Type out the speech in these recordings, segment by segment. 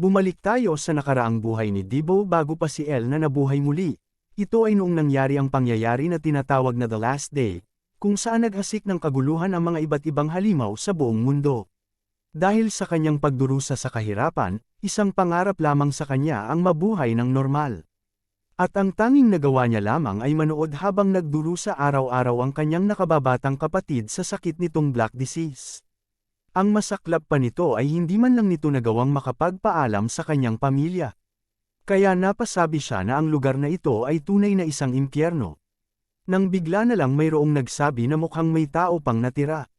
Bumalik tayo sa nakaraang buhay ni Dibo bago pa si El na nabuhay muli. Ito ay noong nangyari ang pangyayari na tinatawag na The Last Day, kung saan naghasik ng kaguluhan ang mga iba't ibang halimaw sa buong mundo. Dahil sa kanyang pagdurusa sa kahirapan, isang pangarap lamang sa kanya ang mabuhay ng normal. At ang tanging nagawa niya lamang ay manood habang nagdurusa araw-araw ang kanyang nakababatang kapatid sa sakit nitong Black Disease. Ang masaklap pa nito ay hindi man lang nito nagawang makapagpaalam sa kanyang pamilya. Kaya napasabi siya na ang lugar na ito ay tunay na isang impyerno. Nang bigla na lang mayroong nagsabi na mukhang may tao pang natira.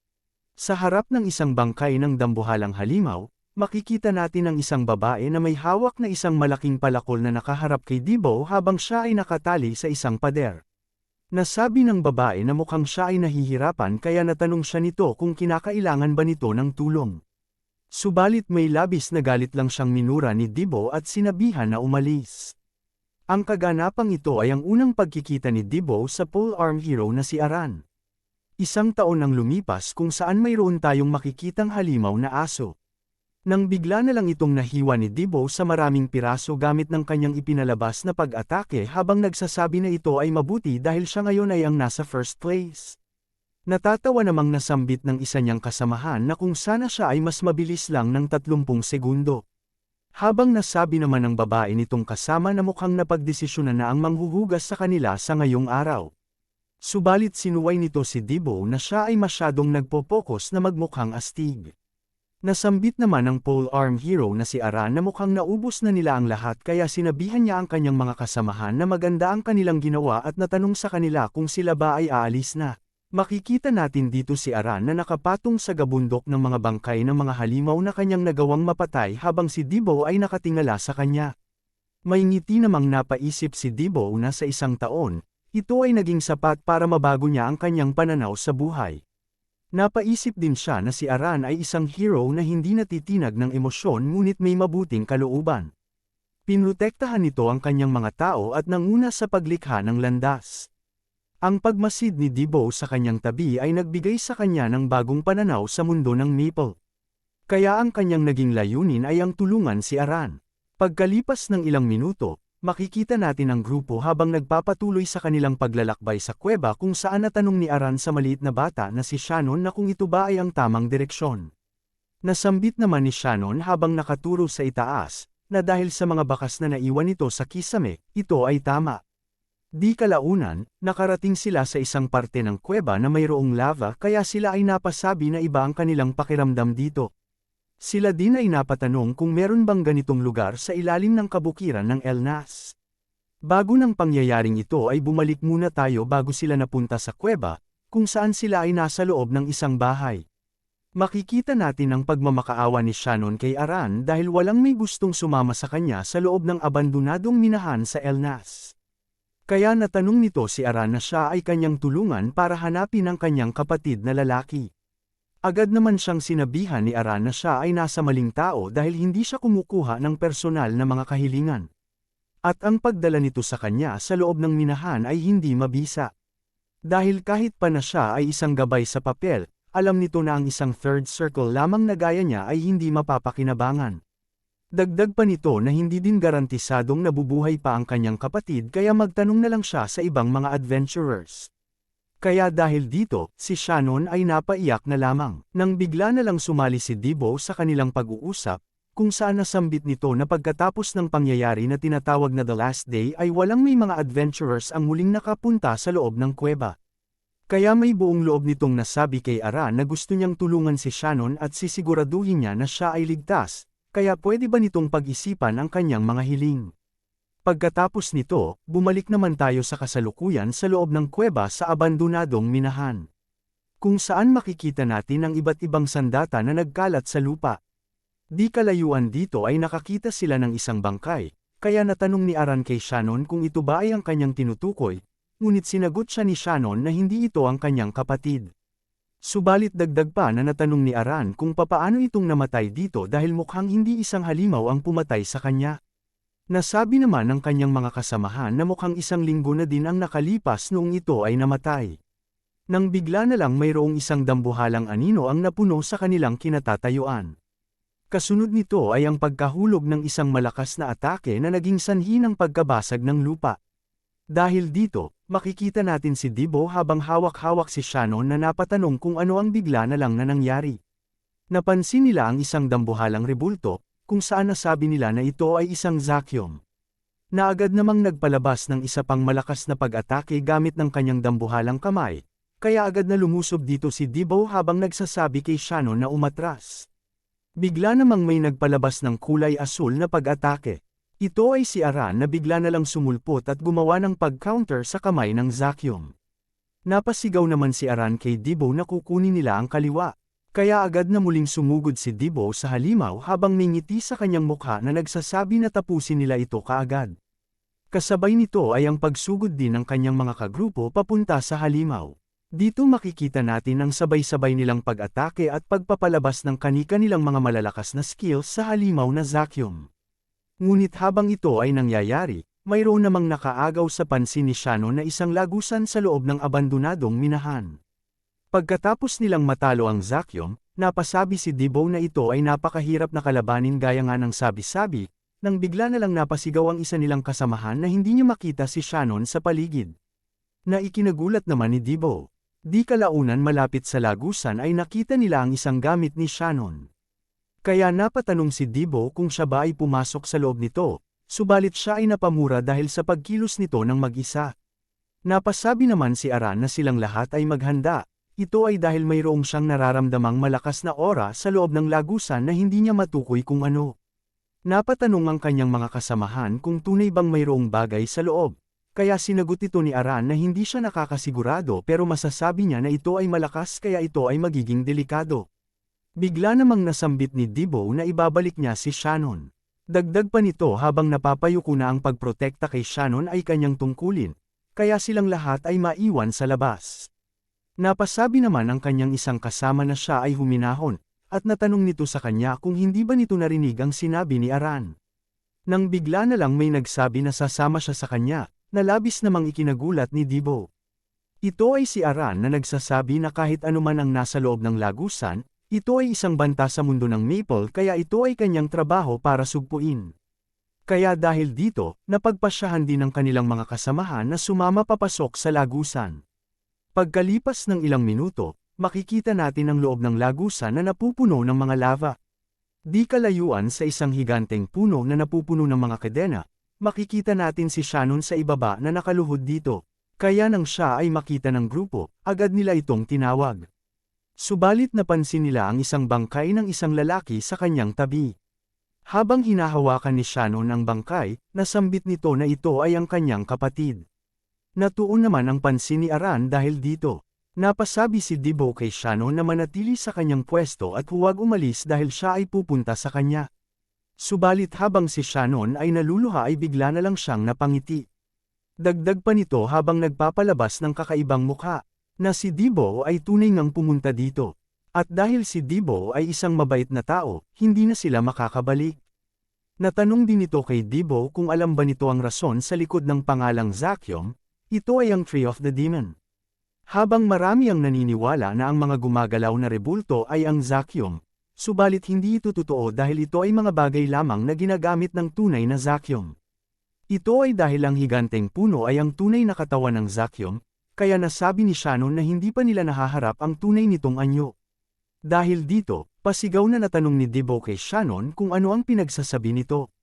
Sa harap ng isang bangkay ng dambuhalang halimaw, makikita natin ang isang babae na may hawak na isang malaking palakol na nakaharap kay Dibo habang siya ay nakatali sa isang pader. Nasabi ng babae na mukhang siya ay nahihirapan kaya natanong siya nito kung kinakailangan ba nito ng tulong. Subalit may labis na galit lang siyang minura ni Dibo at sinabihan na umalis. Ang kaganapang ito ay ang unang pagkikita ni Dibo sa polearm hero na si Aran. Isang taon ang lumipas kung saan mayroon tayong makikitang halimaw na aso. Nang bigla na lang itong nahiwa ni Dibo sa maraming piraso gamit ng kanyang ipinalabas na pag-atake habang nagsasabi na ito ay mabuti dahil siya ngayon ay ang nasa first place. Natatawa namang nasambit ng isa niyang kasamahan na kung sana siya ay mas mabilis lang ng 30 segundo. Habang nasabi naman ng babae nitong kasama na mukhang napagdesisyonan na ang manghuhugas sa kanila sa ngayong araw. Subalit sinuway nito si Dibo na siya ay masyadong nagpo-focus na magmukhang astig. Nasambit naman ng polearm hero na si Aran na mukhang naubos na nila ang lahat kaya sinabihan niya ang kanyang mga kasamahan na maganda ang kanilang ginawa at natanong sa kanila kung sila ba ay aalis na. Makikita natin dito si Aran na nakapatong sa gabundok ng mga bangkay ng mga halimaw na kanyang nagawang mapatay habang si Dibo ay nakatingala sa kanya. May ngiti namang napaisip si Dibo na sa isang taon, ito ay naging sapat para mabago niya ang kanyang pananaw sa buhay. Napaisip din siya na si Aran ay isang hero na hindi natitinag ng emosyon ngunit may mabuting kalooban. Pinrotektahan nito ang kanyang mga tao at nanguna sa paglikha ng landas. Ang pagmasid ni Dibo sa kanyang tabi ay nagbigay sa kanya ng bagong pananaw sa mundo ng Maple. Kaya ang kanyang naging layunin ay ang tulungan si Aran. Pagkalipas ng ilang minuto, makikita natin ang grupo habang nagpapatuloy sa kanilang paglalakbay sa kuweba kung saan natanong ni Aran sa maliit na bata na si Shannon na kung ito ba ay ang tamang direksyon. Nasambit naman ni Shannon habang nakaturo sa itaas, na dahil sa mga bakas na naiwan nito sa kisame, ito ay tama. Di kalaunan, nakarating sila sa isang parte ng kuweba na mayroong lava kaya sila ay napasabi na iba ang kanilang pakiramdam dito. Sila din ay napatanong kung meron bang ganitong lugar sa ilalim ng kabukiran ng Elnas. Bago ng pangyayaring ito ay bumalik muna tayo bago sila napunta sa kuweba, kung saan sila ay nasa loob ng isang bahay. Makikita natin ang pagmamakaawa ni Shannon kay Aran dahil walang may gustong sumama sa kanya sa loob ng abandonadong minahan sa Elnas. Kaya natanong nito si Aran na siya ay kanyang tulungan para hanapin ang kanyang kapatid na lalaki. Agad naman siyang sinabihan ni Aran na siya ay nasa maling tao dahil hindi siya kumukuha ng personal na mga kahilingan. At ang pagdala nito sa kanya sa loob ng minahan ay hindi mabisa. Dahil kahit pa na siya ay isang gabay sa papel, alam nito na ang isang third circle lamang na gaya niya ay hindi mapapakinabangan. Dagdag pa nito na hindi din garantisadong nabubuhay pa ang kanyang kapatid kaya magtanong na lang siya sa ibang mga adventurers. Kaya dahil dito, si Shannon ay napaiyak na lamang. Nang bigla na lang sumali si Dibo sa kanilang pag-uusap, kung saan nasambit nito na pagkatapos ng pangyayari na tinatawag na The Last Day ay walang may mga adventurers ang muling nakapunta sa loob ng kuweba. Kaya may buong loob nitong nasabi kay Aran na gusto niyang tulungan si Shannon at sisiguraduhin niya na siya ay ligtas, kaya pwede ba nitong pag-isipan ang kanyang mga hiling. Pagkatapos nito, bumalik naman tayo sa kasalukuyan sa loob ng kuweba sa abandonadong minahan. Kung saan makikita natin ang iba't ibang sandata na nagkalat sa lupa. Di kalayuan dito ay nakakita sila ng isang bangkay, kaya natanong ni Aran kay Shannon kung ito ba ay ang kanyang tinutukoy, ngunit sinagot siya ni Shannon na hindi ito ang kanyang kapatid. Subalit dagdag pa na natanong ni Aran kung papaano itong namatay dito dahil mukhang hindi isang halimaw ang pumatay sa kanya. Nasabi naman ng kanyang mga kasamahan na mukhang isang linggo na din ang nakalipas noong ito ay namatay. Nang bigla na lang mayroong isang dambuhalang anino ang napuno sa kanilang kinatatayuan. Kasunod nito ay ang pagkahulog ng isang malakas na atake na naging sanhi ng pagkabasag ng lupa. Dahil dito, makikita natin si Debo habang hawak-hawak si Shannon na napatanong kung ano ang bigla na lang na nangyari. Napansin nila ang isang dambuhalang rebulto, kung saan nasabi nila na ito ay isang zakyom. Na agad namang nagpalabas ng isa pang malakas na pag-atake gamit ng kanyang dambuhalang kamay, kaya agad na lumusob dito si Debo habang nagsasabi kay Shannon na umatras. Bigla namang may nagpalabas ng kulay asul na pag-atake. Ito ay si Aran na bigla na lang sumulpot at gumawa ng pag-counter sa kamay ng zakyom. Napasigaw naman si Aran kay Debo na kukunin nila ang kaliwa. Kaya agad na muling sumugod si Debo sa halimaw habang may ngiti sa kanyang mukha na nagsasabi na tapusin nila ito kaagad. Kasabay nito ay ang pagsugod din ng kanyang mga kagrupo papunta sa halimaw. Dito makikita natin ang sabay-sabay nilang pag-atake at pagpapalabas ng kani-kanilang mga malalakas na skills sa halimaw na zakyom. Ngunit habang ito ay nangyayari, mayroon namang nakaagaw sa pansin ni Shannon na isang lagusan sa loob ng abandonadong minahan. Pagkatapos nilang matalo ang zakyom, napasabi si Debo na ito ay napakahirap na kalabanin gaya nga ng sabi-sabi, nang bigla na lang napasigaw ang isa nilang kasamahan na hindi niya makita si Shannon sa paligid. Na ikinagulat naman ni Debo. Di kalaunan malapit sa lagusan ay nakita nila ang isang gamit ni Shannon. Kaya napatanong si Debo kung siya ba ay pumasok sa loob nito, subalit siya ay napamura dahil sa pagkilos nito ng mag-isa. Napasabi naman si Aran na silang lahat ay maghanda. Ito ay dahil mayroong siyang nararamdamang malakas na aura sa loob ng lagusan na hindi niya matukoy kung ano. Napatanong ang kanyang mga kasamahan kung tunay bang mayroong bagay sa loob, kaya sinagot ito ni Aran na hindi siya nakakasigurado pero masasabi niya na ito ay malakas kaya ito ay magiging delikado. Bigla namang nasambit ni Debo na ibabalik niya si Shannon. Dagdag pa nito habang napapayuko na ang pagprotekta kay Shannon ay kanyang tungkulin, kaya silang lahat ay maiwan sa labas. Napasabi naman ang kanyang isang kasama na siya ay huminahon, at natanong nito sa kanya kung hindi ba nito narinig ang sinabi ni Aran. Nang bigla na lang may nagsabi na sasama siya sa kanya, na labis namang ikinagulat ni Debo. Ito ay si Aran na nagsasabi na kahit anuman ang nasa loob ng lagusan, ito ay isang banta sa mundo ng Maple kaya ito ay kanyang trabaho para sugpuin. Kaya dahil dito, napagpasyahan din ng kanilang mga kasamahan na sumama papasok sa lagusan. Pagkalipas ng ilang minuto, makikita natin ang loob ng lagusan na napupuno ng mga lava. Di kalayuan sa isang higanteng puno na napupuno ng mga kadena, makikita natin si Shannon sa ibaba na nakaluhod dito. Kaya nang siya ay makita ng grupo, agad nila itong tinawag. Subalit napansin nila ang isang bangkay ng isang lalaki sa kanyang tabi. Habang hinahawakan ni Shannon ang bangkay, nasambit nito na ito ay ang kanyang kapatid. Natuon naman ang pansin ni Aran dahil dito. Napasabi si Debo kay Shannon na manatili sa kanyang pwesto at huwag umalis dahil siya ay pupunta sa kanya. Subalit habang si Shannon ay naluluha ay bigla na lang siyang napangiti. Dagdag pa nito habang nagpapalabas ng kakaibang mukha, na si Debo ay tunay ngang pumunta dito. At dahil si Debo ay isang mabait na tao, hindi na sila makakabalik. Natanong din ito kay Debo kung alam ba nito ang rason sa likod ng pangalang zakyom. Ito ay ang Tree of the Demon. Habang marami ang naniniwala na ang mga gumagalaw na rebulto ay ang zakyom, subalit hindi ito totoo dahil ito ay mga bagay lamang na ginagamit ng tunay na zakyom. Ito ay dahil ang higanteng puno ay ang tunay na katawan ng zakyom, kaya nasabi ni Shannon na hindi pa nila nahaharap ang tunay nitong anyo. Dahil dito, pasigaw na natanong ni Debo kay Shannon kung ano ang pinagsasabi nito.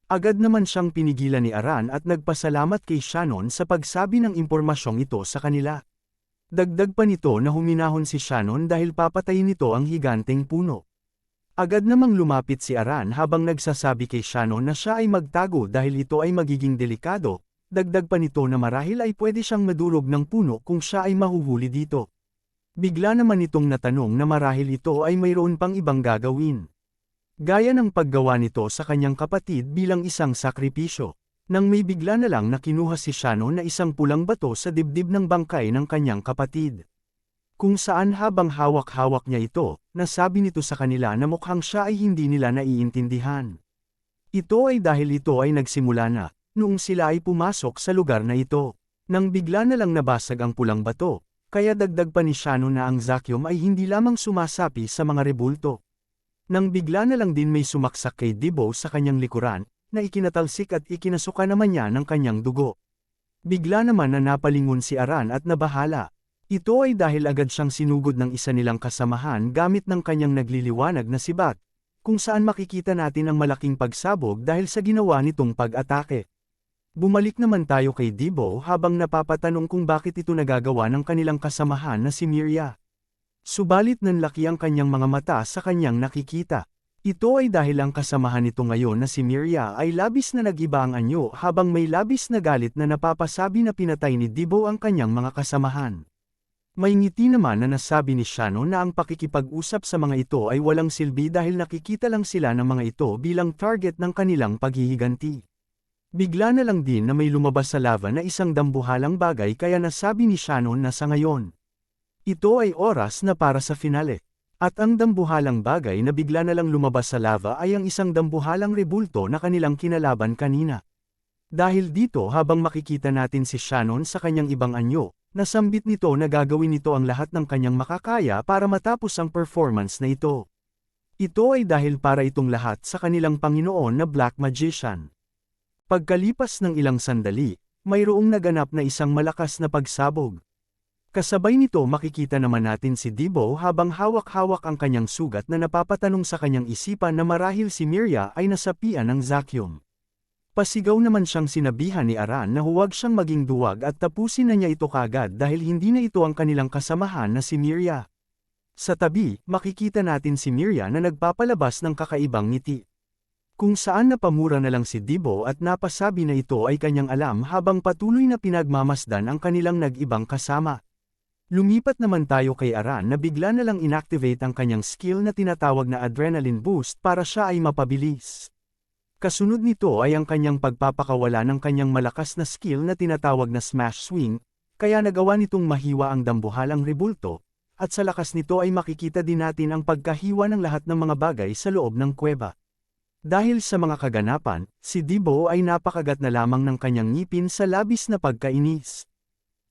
Agad naman siyang pinigilan ni Aran at nagpasalamat kay Shannon sa pagsabi ng impormasyong ito sa kanila. Dagdag pa nito na huminahon si Shannon dahil papatayin nito ang higanteng puno. Agad namang lumapit si Aran habang nagsasabi kay Shannon na siya ay magtago dahil ito ay magiging delikado. Dagdag pa nito na marahil ay pwede siyang madurog ng puno kung siya ay mahuhuli dito. Bigla naman itong natanong na marahil ito ay mayroon pang ibang gagawin. Gaya ng paggawa nito sa kanyang kapatid bilang isang sakripisyo, nang may bigla na lang na kinuha si Shannon na isang pulang bato sa dibdib ng bangkay ng kanyang kapatid. Kung saan habang hawak-hawak niya ito, nasabi nito sa kanila na mukhang siya ay hindi nila naiintindihan. Ito ay dahil ito ay nagsimula na, noong sila ay pumasok sa lugar na ito, nang bigla na lang nabasag ang pulang bato, kaya dagdag pa ni Shannon na ang zakyom ay hindi lamang sumasapi sa mga rebulto. Nang bigla na lang din may sumaksak kay Debo sa kanyang likuran, na ikinatalsik at ikinasuka naman niya ng kanyang dugo. Bigla naman na napalingon si Aran at nabahala. Ito ay dahil agad siyang sinugod ng isa nilang kasamahan gamit ng kanyang nagliliwanag na sibat, kung saan makikita natin ang malaking pagsabog dahil sa ginawa nitong pag-atake. Bumalik naman tayo kay Debo habang napapatanong kung bakit ito nagagawa ng kanilang kasamahan na si Miria. Subalit nanlaki ang kanyang mga mata sa kanyang nakikita. Ito ay dahil ang kasamahan nito ngayon na si Miria ay labis na nag-iba ang anyo habang may labis na galit na napapasabi na pinatay ni Debo ang kanyang mga kasamahan. May ngiti naman na nasabi ni Shannon na ang pakikipag-usap sa mga ito ay walang silbi dahil nakikita lang sila ng mga ito bilang target ng kanilang paghihiganti. Bigla na lang din na may lumabas sa lava na isang dambuhalang bagay kaya nasabi ni Shannon na sa ngayon, ito ay oras na para sa finale. At ang dambuhalang bagay na bigla na lang lumabas sa lava ay ang isang dambuhalang rebulto na kanilang kinalaban kanina. Dahil dito habang makikita natin si Shannon sa kanyang ibang anyo, nasambit nito na gagawin nito ang lahat ng kanyang makakaya para matapos ang performance na ito. Ito ay dahil para itong lahat sa kanilang Panginoon na Black Magician. Pagkalipas ng ilang sandali, mayroong naganap na isang malakas na pagsabog. Kasabay nito makikita naman natin si Debo habang hawak-hawak ang kanyang sugat na napapatanong sa kanyang isipan na marahil si Miria ay nasapian ng Zakyum. Pasigaw naman siyang sinabihan ni Aran na huwag siyang maging duwag at tapusin na niya ito kagad dahil hindi na ito ang kanilang kasamahan na si Miria. Sa tabi, makikita natin si Miria na nagpapalabas ng kakaibang ngiti. Kung saan napamura na lang si Debo at napasabi na ito ay kanyang alam habang patuloy na pinagmamasdan ang kanilang nag-ibang kasama. Lumipat naman tayo kay Aran na bigla na lang inactivate ang kanyang skill na tinatawag na adrenaline boost para siya ay mapabilis. Kasunod nito ay ang kanyang pagpapakawala ng kanyang malakas na skill na tinatawag na smash swing, kaya nagawa nitong mahiwa ang dambuhalang rebulto, at sa lakas nito ay makikita din natin ang pagkahiwa ng lahat ng mga bagay sa loob ng kuweba. Dahil sa mga kaganapan, si Debo ay napakagat na lamang ng kanyang ngipin sa labis na pagkainis.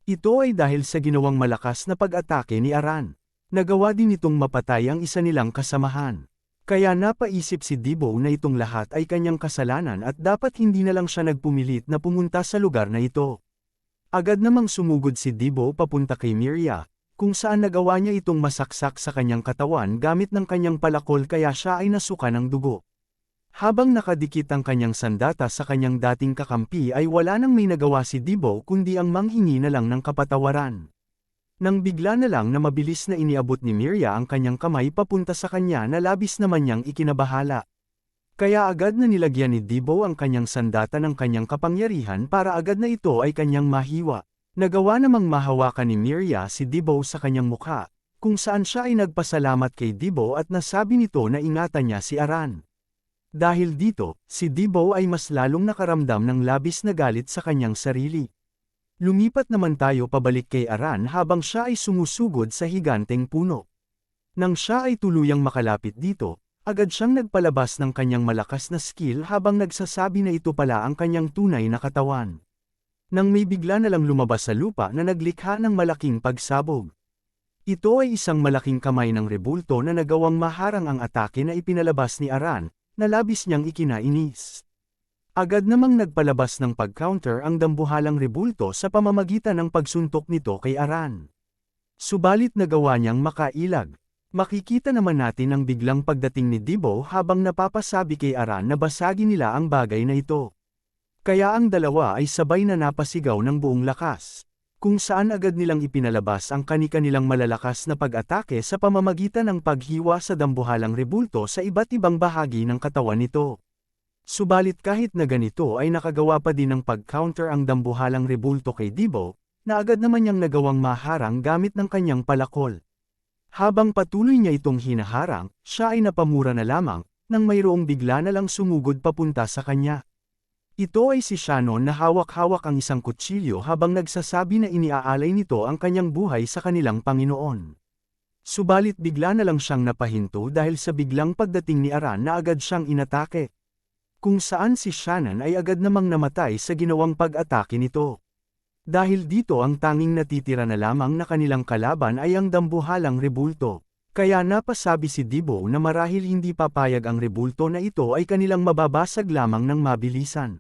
Ito ay dahil sa ginawang malakas na pag-atake ni Aran. Nagawa din itong mapatay ang isa nilang kasamahan. Kaya napaisip si Debo na itong lahat ay kanyang kasalanan at dapat hindi na lang siya nagpumilit na pumunta sa lugar na ito. Agad namang sumugod si Debo papunta kay Miria, kung saan nagawa niya itong masaksak sa kanyang katawan gamit ng kanyang palakol kaya siya ay nasuka ng dugo. Habang nakadikit ang kanyang sandata sa kanyang dating kakampi ay wala nang may nagawa si Debo kundi ang manghingi na lang ng kapatawaran. Nang bigla na lang na mabilis na iniabot ni Miria ang kanyang kamay papunta sa kanya na labis naman niyang ikinabahala. Kaya agad na nilagyan ni Debo ang kanyang sandata ng kanyang kapangyarihan para agad na ito ay kanyang mahiwa. Nagawa namang mahawakan ni Miria si Debo sa kanyang mukha, kung saan siya ay nagpasalamat kay Debo at nasabi nito na ingatan niya si Aran. Dahil dito, si Debo ay mas lalong nakaramdam ng labis na galit sa kanyang sarili. Lumipat naman tayo pabalik kay Aran habang siya ay sumusugod sa higanteng puno. Nang siya ay tuluyang makalapit dito, agad siyang nagpalabas ng kanyang malakas na skill habang nagsasabi na ito pala ang kanyang tunay na katawan. Nang may bigla na lang lumabas sa lupa na naglikha ng malaking pagsabog. Ito ay isang malaking kamay ng rebulto na nagawang maharang ang atake na ipinalabas ni Aran, na labis niyang ikinainis. Agad namang nagpalabas ng pag-counter ang dambuhalang rebulto sa pamamagitan ng pagsuntok nito kay Aran. Subalit nagawa niyang makailag. Makikita naman natin ang biglang pagdating ni Debo habang napapasabi kay Aran na basagin nila ang bagay na ito. Kaya ang dalawa ay sabay na napasigaw ng buong lakas, kung saan agad nilang ipinalabas ang kani-kanilang malalakas na pag-atake sa pamamagitan ng paghiwa sa dambuhalang rebulto sa iba't ibang bahagi ng katawan nito. Subalit kahit na ganito ay nakagawa pa din ng pag-counter ang dambuhalang rebulto kay Debo, na agad naman niyang nagawang maharang gamit ng kanyang palakol. Habang patuloy niya itong hinaharang, siya ay napamura na lamang, nang mayroong bigla na lang sumugod papunta sa kanya. Ito ay si Shannon na hawak-hawak ang isang kutsilyo habang nagsasabi na iniaalay nito ang kanyang buhay sa kanilang Panginoon. Subalit bigla na lang siyang napahinto dahil sa biglang pagdating ni Aran na agad siyang inatake. Kung saan si Shannon ay agad namang namatay sa ginawang pag-atake nito. Dahil dito ang tanging natitira na lamang na kanilang kalaban ay ang dambuhalang rebulto. Kaya napasabi si Debo na marahil hindi papayag ang rebulto na ito ay kanilang mababasag lamang ng mabilisan.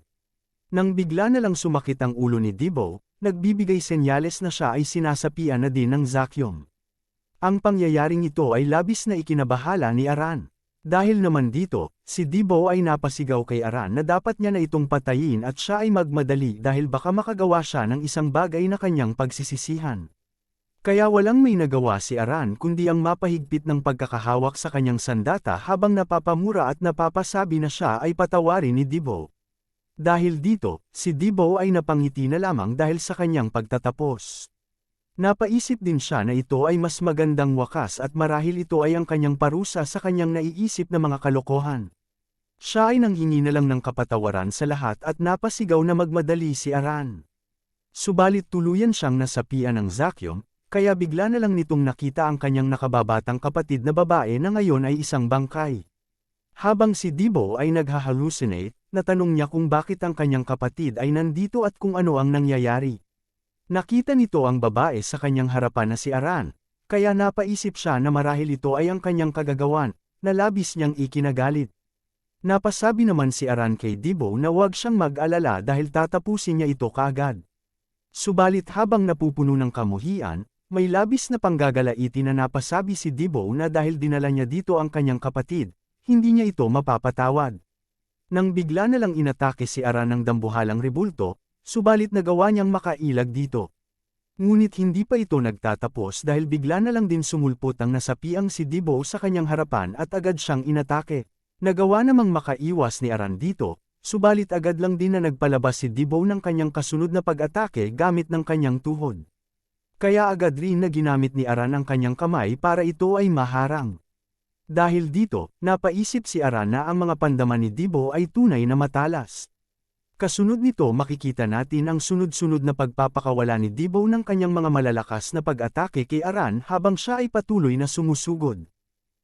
Nang bigla na lang sumakit ang ulo ni Debo, nagbibigay senyales na siya ay sinasapian na din ng Zakyom. Ang pangyayaring ito ay labis na ikinabahala ni Aran. Dahil naman dito, si Debo ay napasigaw kay Aran na dapat niya na itong patayin at siya ay magmadali dahil baka makagawa siya ng isang bagay na kanyang pagsisisihan. Kaya walang may nagawa si Aran kundi ang mapahigpit ng pagkakahawak sa kanyang sandata habang napapamura at napapasabi na siya ay patawarin ni Debo. Dahil dito, si Debo ay napangiti na lamang dahil sa kanyang pagtatapos. Napaisip din siya na ito ay mas magandang wakas at marahil ito ay ang kanyang parusa sa kanyang naiisip na mga kalokohan. Siya ay nanghingi na lang ng kapatawaran sa lahat at napasigaw na magmadali si Aran. Subalit tuluyan siyang nasapian ng Zakyom, kaya bigla na lang nitong nakita ang kanyang nakababatang kapatid na babae na ngayon ay isang bangkay. Habang si Debo ay naghahalucinate, natanong niya kung bakit ang kanyang kapatid ay nandito at kung ano ang nangyayari. Nakita nito ang babae sa kanyang harapan na si Aran, kaya napaisip siya na marahil ito ay ang kanyang kagagawan, na labis niyang ikinagalit. Napasabi naman si Aran kay Debo na huwag siyang mag-alala dahil tatapusin niya ito kaagad. Subalit habang napupuno ng kamuhian, may labis na panggagalaiti na napasabi si Debo na dahil dinala niya dito ang kanyang kapatid, hindi niya ito mapapatawad. Nang bigla na lang inatake si Aran ng dambuhalang rebulto, subalit nagawa niyang makailag dito. Ngunit hindi pa ito nagtatapos dahil bigla na lang din sumulpot ang nasapiang si Debo sa kanyang harapan at agad siyang inatake. Nagawa namang makaiwas ni Aran dito, subalit agad lang din na nagpalabas si Debo ng kanyang kasunod na pag-atake gamit ng kanyang tuhod. Kaya agad rin na ginamit ni Aran ang kanyang kamay para ito ay maharang. Dahil dito, napaisip si Aran na ang mga pandaman ni Debo ay tunay na matalas. Kasunod nito makikita natin ang sunod-sunod na pagpapakawala ni Debo ng kanyang mga malalakas na pag-atake kay Aran habang siya ay patuloy na sumusugod.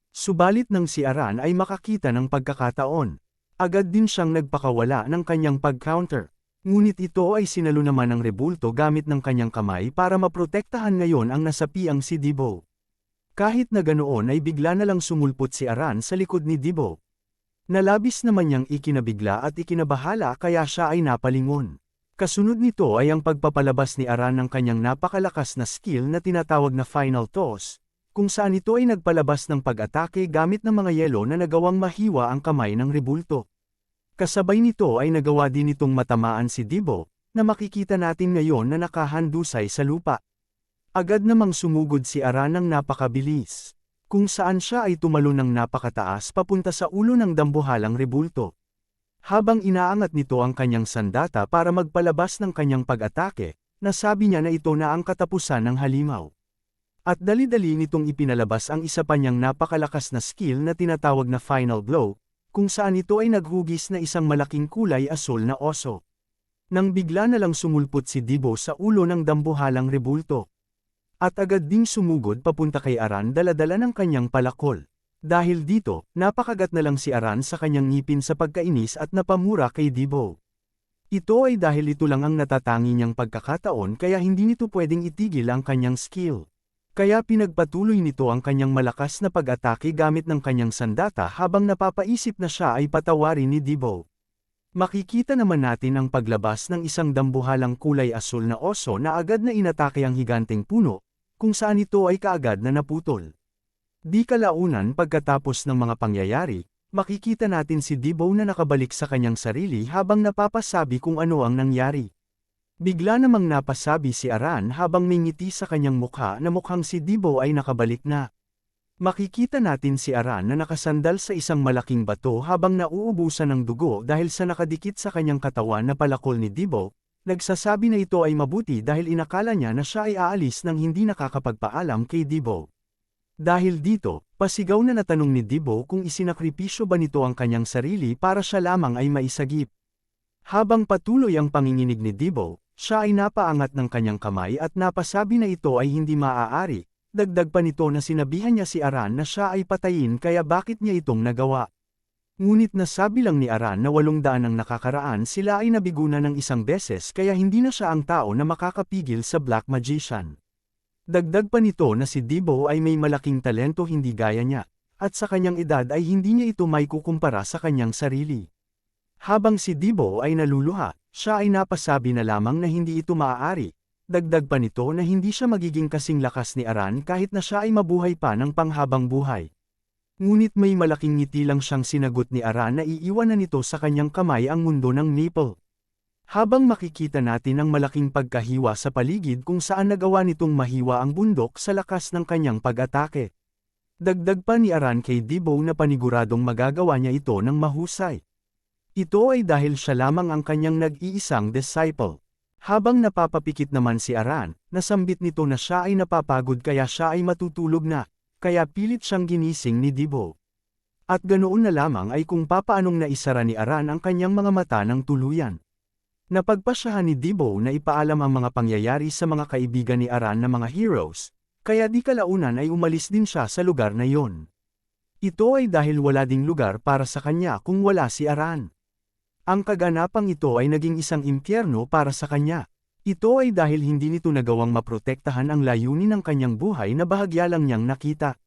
Subalit nang si Aran ay makakita ng pagkakataon, agad din siyang nagpakawala ng kanyang pag-counter. Ngunit ito ay sinalo naman ng rebulto gamit ng kanyang kamay para maprotektahan ngayon ang nasapiang si Debo. Kahit na ganoon ay bigla na lang sumulpot si Aran sa likod ni Debo. Nalabis naman niyang ikinabigla at ikinabahala kaya siya ay napalingon. Kasunod nito ay ang pagpapalabas ni Aran ng kanyang napakalakas na skill na tinatawag na Final Toss, kung saan ito ay nagpalabas ng pag-atake gamit ng mga yelo na nagawang mahiwa ang kamay ng rebulto. Kasabay nito ay nagawa din itong matamaan si Debo, na makikita natin ngayon na nakahandusay sa lupa. Agad namang sumugod si Aran ng napakabilis, kung saan siya ay tumalon ng napakataas papunta sa ulo ng dambuhalang rebulto. Habang inaangat nito ang kanyang sandata para magpalabas ng kanyang pag-atake, nasabi niya na ito na ang katapusan ng halimaw. At dali-dali nitong ipinalabas ang isa pa niyang napakalakas na skill na tinatawag na Final Blow, kung saan ito ay naghugis na isang malaking kulay asul na oso. Nang bigla na lang sumulpot si Debo sa ulo ng dambuhalang rebulto. At agad ding sumugod papunta kay Aran dala-dala ng kanyang palakol. Dahil dito, napakagat na lang si Aran sa kanyang ngipin sa pagkainis at napamura kay Debo. Ito ay dahil ito lang ang natatangi niyang pagkakataon kaya hindi nito pwedeng itigil ang kanyang skill. Kaya pinagpatuloy nito ang kanyang malakas na pag-atake gamit ng kanyang sandata habang napapaisip na siya ay patawarin ni Debo. Makikita naman natin ang paglabas ng isang dambuhalang kulay asul na oso na agad na inatake ang higanteng puno, kung saan ito ay kaagad na naputol. Di kalaunan pagkatapos ng mga pangyayari, makikita natin si Debo na nakabalik sa kanyang sarili habang napapasabi kung ano ang nangyari. Bigla namang napasabi si Aran habang may ngiti sa kanyang mukha na mukhang si Debo ay nakabalik na. Makikita natin si Aran na nakasandal sa isang malaking bato habang nauubusan ng dugo dahil sa nakadikit sa kanyang katawan na palakol ni Debo, nagsasabi na ito ay mabuti dahil inakala niya na siya ay aalis nang hindi nakakapagpaalam kay Debo. Dahil dito, pasigaw na natanong ni Debo kung isinakripisyo ba nito ang kanyang sarili para siya lamang ay maisagip. Habang patuloy ang panginginig ni Debo, siya ay napaangat ng kanyang kamay at napasabi na ito ay hindi maaari, dagdag pa nito na sinabihan niya si Aran na siya ay patayin kaya bakit niya itong nagawa. Ngunit nasabi lang ni Aran na 800 ang nakakaraan sila ay nabigunan ng isang beses kaya hindi na siya ang tao na makakapigil sa Black Magician. Dagdag pa nito na si Debo ay may malaking talento hindi gaya niya, at sa kanyang edad ay hindi niya ito may kukumpara sa kanyang sarili. Habang si Debo ay naluluha, siya ay napasabi na lamang na hindi ito maaari. Dagdag pa nito na hindi siya magiging kasing lakas ni Aran kahit na siya ay mabuhay pa ng panghabang buhay. Ngunit may malaking ngiti lang siyang sinagot ni Aran na iiwan na nito sa kanyang kamay ang mundo ng Maple. Habang makikita natin ang malaking pagkahiwa sa paligid kung saan nagawa nitong mahiwa ang bundok sa lakas ng kanyang pag-atake. Dagdag pa ni Aran kay Debo na paniguradong magagawa niya ito ng mahusay. Ito ay dahil siya lamang ang kanyang nag-iisang disciple. Habang napapapikit naman si Aran, nasambit nito na siya ay napapagod kaya siya ay matutulog na, kaya pilit siyang ginising ni Debo. At ganoon na lamang ay kung papaanong naisara ni Aran ang kanyang mga mata ng tuluyan. Napagpasyahan ni Debo na ipaalam ang mga pangyayari sa mga kaibigan ni Aran na mga heroes, kaya di kalaunan ay umalis din siya sa lugar na iyon. Ito ay dahil wala ding lugar para sa kanya kung wala si Aran. Ang kaganapang ito ay naging isang impyerno para sa kanya. Ito ay dahil hindi nito nagawang maprotektahan ang layunin ng kanyang buhay na bahagya lang niyang nakita.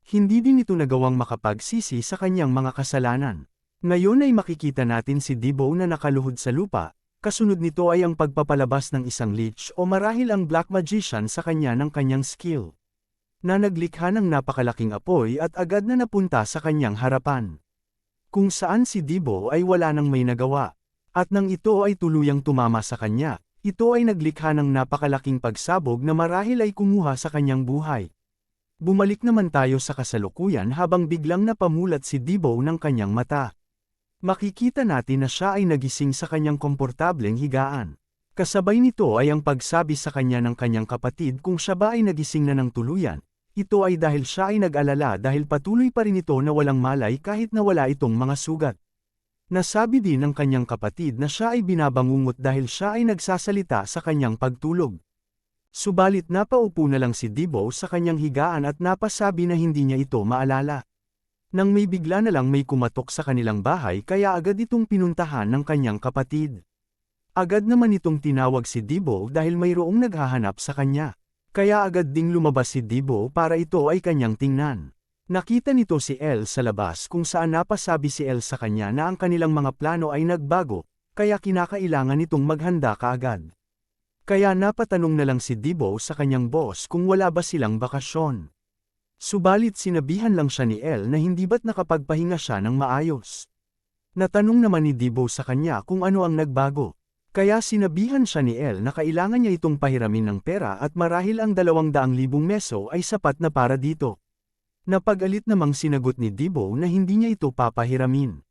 Hindi din ito nagawang makapagsisi sa kanyang mga kasalanan. Ngayon ay makikita natin si Debo na nakaluhod sa lupa. Kasunod nito ay ang pagpapalabas ng isang lich o marahil ang Black Magician sa kanya ng kanyang skill, na naglikha ng napakalaking apoy at agad na napunta sa kanyang harapan. Kung saan si Debo ay wala nang may nagawa, at nang ito ay tuluyang tumama sa kanya, ito ay naglikha ng napakalaking pagsabog na marahil ay kumuha sa kanyang buhay. Bumalik naman tayo sa kasalukuyan habang biglang napamulat si Debo ng kanyang mata. Makikita natin na siya ay nagising sa kanyang komportableng higaan. Kasabay nito ay ang pagsabi sa kanya ng kanyang kapatid kung siya ba ay nagising na ng tuluyan. Ito ay dahil siya ay nag-alala dahil patuloy pa rin ito na walang malay kahit na wala itong mga sugat. Nasabi din ng kanyang kapatid na siya ay binabangungot dahil siya ay nagsasalita sa kanyang pagtulog. Subalit napaupo na lang si Debo sa kanyang higaan at napasabi na hindi niya ito maalala. Nang may bigla na lang may kumatok sa kanilang bahay kaya agad itong pinuntahan ng kanyang kapatid. Agad naman itong tinawag si Debo dahil mayroong naghahanap sa kanya. Kaya agad ding lumabas si Debo para ito ay kanyang tingnan. Nakita nito si Elle sa labas kung saan napasabi si Elle sa kanya na ang kanilang mga plano ay nagbago, kaya kinakailangan nitong maghanda kaagad. Kaya napatanong na lang si Debo sa kanyang boss kung wala ba silang bakasyon. Subalit sinabihan lang siya ni Elle na hindi ba't nakapagpahinga siya ng maayos. Natanong naman ni Debo sa kanya kung ano ang nagbago. Kaya sinabihan siya ni Elle na kailangan niya itong pahiramin ng pera at marahil ang 200,000 meso ay sapat na para dito. Napag-alit namang sinagot ni Debo na hindi niya ito papahiramin.